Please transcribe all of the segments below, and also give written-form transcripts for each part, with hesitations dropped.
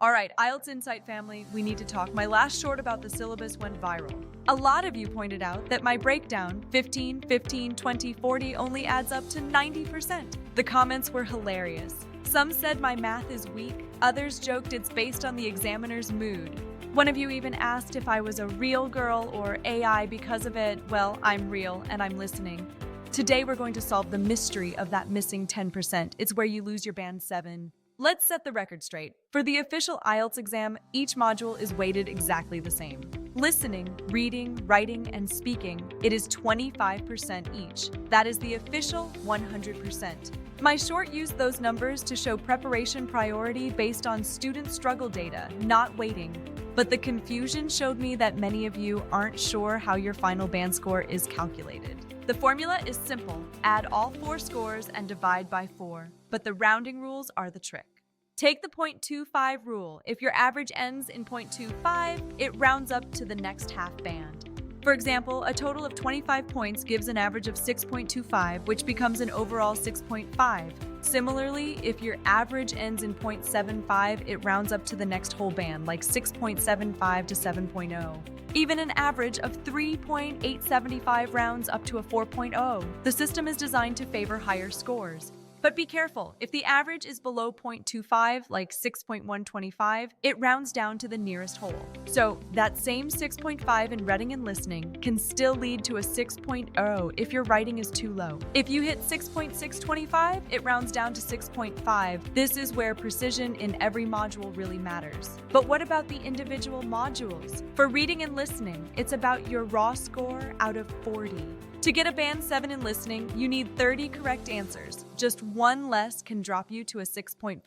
All right, IELTS Insight family, we need to talk. My last short about the syllabus went viral. A lot of you pointed out that my breakdown, 15, 15, 20, 40, only adds up to 90%. The comments were hilarious. Some said my math is weak, others joked it's based on the examiner's mood. One of you even asked if I was a real girl or AI because of it. Well, I'm real and I'm listening. Today we're going to solve the mystery of that missing 10%. It's where you lose your band 7. Let's set the record straight. For the official IELTS exam, each module is weighted exactly the same. Listening, reading, writing, and speaking, it is 25% each. That is the official 100%. My short used those numbers to show preparation priority based on student struggle data, not weighting. But the confusion showed me that many of you aren't sure how your final band score is calculated. The formula is simple. Add all 4 scores and divide by 4. But the rounding rules are the trick. Take the 0.25 rule. If your average ends in 0.25, it rounds up to the next half band. For example, a total of 25 points gives an average of 6.25, which becomes an overall 6.5. Similarly, if your average ends in 0.75, it rounds up to the next whole band, like 6.75 to 7.0. Even an average of 3.875 rounds up to a 4.0. The system is designed to favor higher scores. But be careful, if the average is below 0.25, like 6.125, it rounds down to the nearest whole. So that same 6.5 in reading and listening can still lead to a 6.0 if your writing is too low. If you hit 6.625, it rounds down to 6.5. This is where precision in every module really matters. But what about the individual modules? For reading and listening, it's about your raw score out of 40. To get a band 7 in listening, you need 30 correct answers. Just one less can drop you to a 6.5.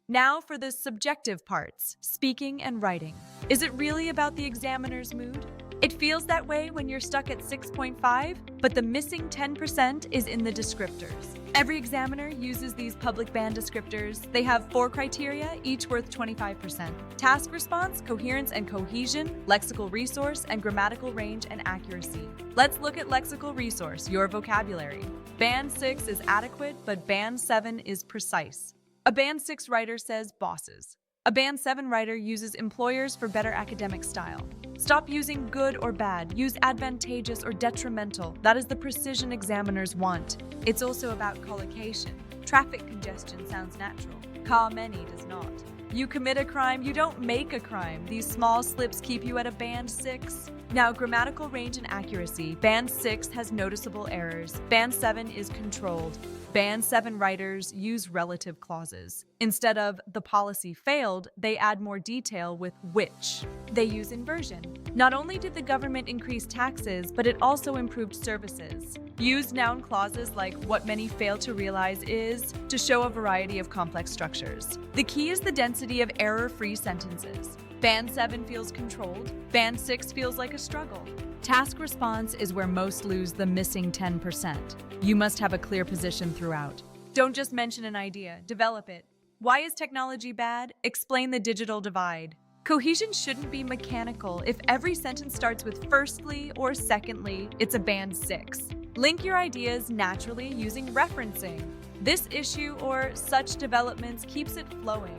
Now for the subjective parts, speaking and writing. Is it really about the examiner's mood? It feels that way when you're stuck at 6.5, but the missing 10% is in the descriptors. Every examiner uses these public band descriptors. They have 4 criteria, each worth 25%. Task response, coherence and cohesion, lexical resource, and grammatical range and accuracy. Let's look at lexical resource, your vocabulary. Band 6 is adequate, but Band 7 is precise. A Band 6 writer says bosses. A Band 7 writer uses employers for better academic style. Stop using good or bad. Use advantageous or detrimental. That is the precision examiners want. It's also about collocation. Traffic congestion sounds natural. Ka many does not. You commit a crime, you don't make a crime. These small slips keep you at a Band 6. Now, grammatical range and accuracy. Band 6 has noticeable errors. Band 7 is controlled. Band 7 writers use relative clauses. Instead of the policy failed, they add more detail with which. They use inversion. Not only did the government increase taxes, but it also improved services. Use noun clauses like what many fail to realize is to show a variety of complex structures. The key is the density of error-free sentences. Band 7 feels controlled. Band 6 feels like a struggle. Task response is where most lose the missing 10%. You must have a clear position throughout. Don't just mention an idea, develop it. Why is technology bad? Explain the digital divide. Cohesion shouldn't be mechanical. If every sentence starts with firstly or secondly, it's a Band 6. Link your ideas naturally using referencing. This issue or such developments keeps it flowing.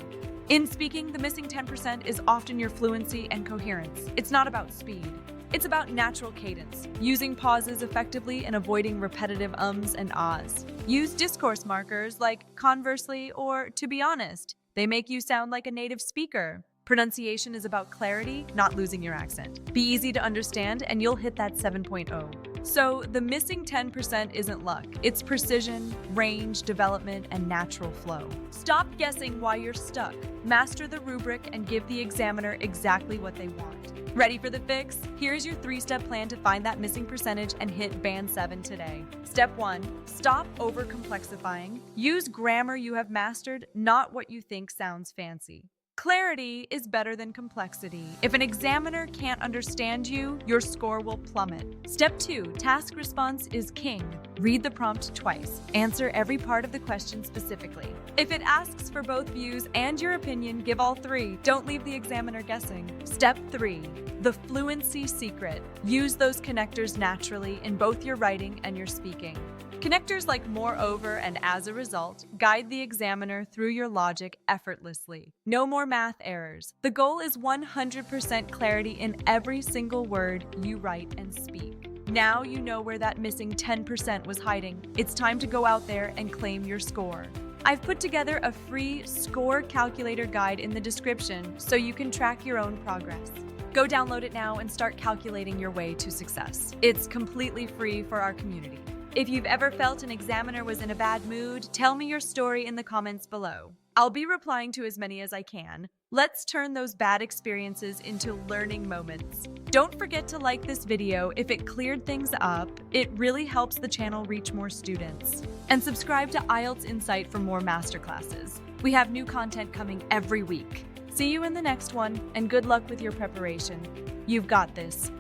In speaking, the missing 10% is often your fluency and coherence. It's not about speed. It's about natural cadence, using pauses effectively and avoiding repetitive ums and ahs. Use discourse markers like conversely or to be honest. They make you sound like a native speaker. Pronunciation is about clarity, not losing your accent. Be easy to understand and you'll hit that 7.0. So the missing 10% isn't luck. It's precision, range, development, and natural flow. Stop guessing why you're stuck. Master the rubric and give the examiner exactly what they want. Ready for the fix? Here's your 3-step plan to find that missing percentage and hit Band 7 today. Step 1. Stop over-complexifying. Use grammar you have mastered, not what you think sounds fancy. Clarity is better than complexity. If an examiner can't understand you, your score will plummet. Step 2. Task response is king. Read the prompt twice. Answer every part of the question specifically. If it asks for both views and your opinion, give all 3. Don't leave the examiner guessing. Step 3. The fluency secret. Use those connectors naturally in both your writing and your speaking. Connectors like moreover and as a result guide the examiner through your logic effortlessly. No more math errors. The goal is 100% clarity in every single word you write and speak. Now you know where that missing 10% was hiding. It's time to go out there and claim your score. I've put together a free score calculator guide in the description so you can track your own progress. Go download it now and start calculating your way to success. It's completely free for our community. If you've ever felt an examiner was in a bad mood, tell me your story in the comments below. I'll be replying to as many as I can. Let's turn those bad experiences into learning moments. Don't forget to like this video if it cleared things up. It really helps the channel reach more students. And subscribe to IELTS Insight for more masterclasses. We have new content coming every week. See you in the next one, and good luck with your preparation. You've got this.